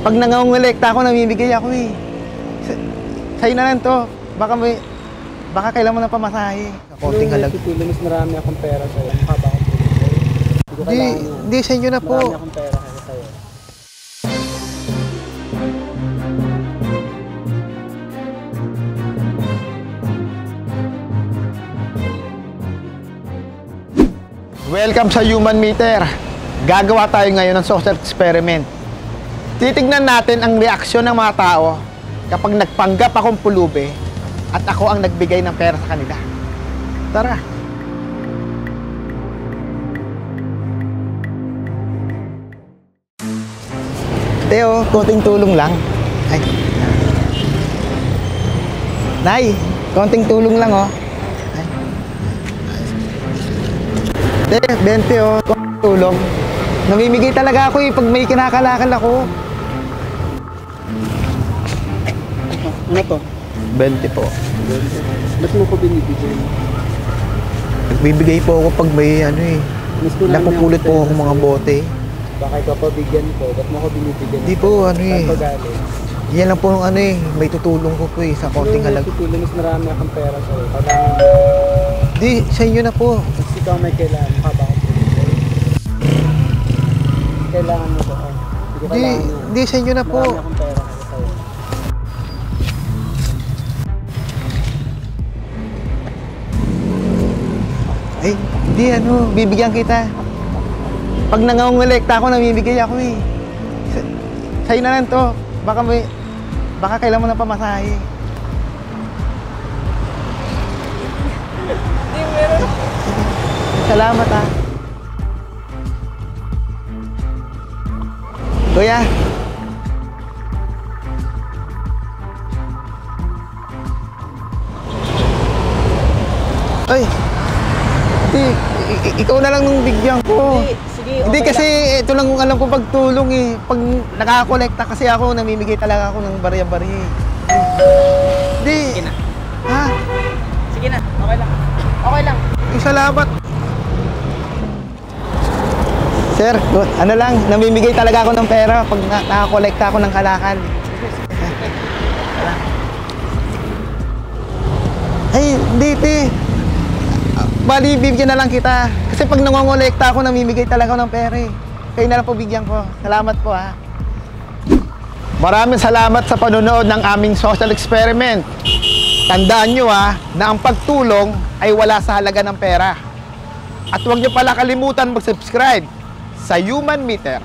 Pag nangongolekta ako, namimigay ako eh. Sa'yo na lang to. Baka kailan mo na pamasahe. Konting halaga. Mas marami akong pera sa'yo. Mukha ba akong pera? Hindi, sa inyo na po. Marami akong pera kaya sa'yo. Welcome sa Human Meter. Gagawa tayo ngayon ng social experiment. Titignan natin ang reaksyon ng mga tao kapag nagpanggap akong pulube at ako ang nagbigay ng pera sa kanila. Tara. Teo, konting tulong lang. Ay. Nay, konting tulong lang oh. Te, 20 oh, tulong. Namimigay talaga ako eh pag may kinakalakal ako. Ano to? 20 po. Ba't mo ko binibigay? Nagbibigay po ako pag may ano eh. Napupulot po ako mga bote. Baka ikaw pa bigyan ko, ba't mo ko binibigyan? Di po ano eh. Saan pa galing? Yan lang po nung ano eh. May tutulong ko po eh sa konting halaga. Tutulong, mas marami akong pera sa'yo. Kailangan mo. Di, sa inyo na po. Kasi ikaw may kailangan, mukha ba akong binibigay? Kailangan mo ba? Di, sa inyo na po. Marami akong pera kaya sa'yo. Ay, di ano, bibigyan kita. Pag nangongolekta ako, namimigay ako eh. Sa'yo na lang to. Baka kailan mo na pamasahe. Salamat ha. Kuya. Ay. Ikaw na lang nung bigyan ko. Sige, Hindi kasi ito lang kung alam ko pagtulong eh. Pag nakakolekta kasi ako, namimigay talaga ako ng barya-barya eh. Hindi. Sige na. Ha? Sige na, okay lang. Okay lang. Salamat. Sir, ano lang, namimigay talaga ako ng pera pag nakakolekta ako ng kalakal. Ay, hindi, te. Bali, bibigyan na lang kita. Kasi pag nangongolekta ako, namimigay talaga ako ng pera eh. Kayo na lang po bigyan ko. Salamat po ha. Maraming salamat sa panonood ng aming social experiment. Tandaan nyo na ang pagtulong ay wala sa halaga ng pera. At huwag nyo pala kalimutan mag-subscribe sa Human Meter.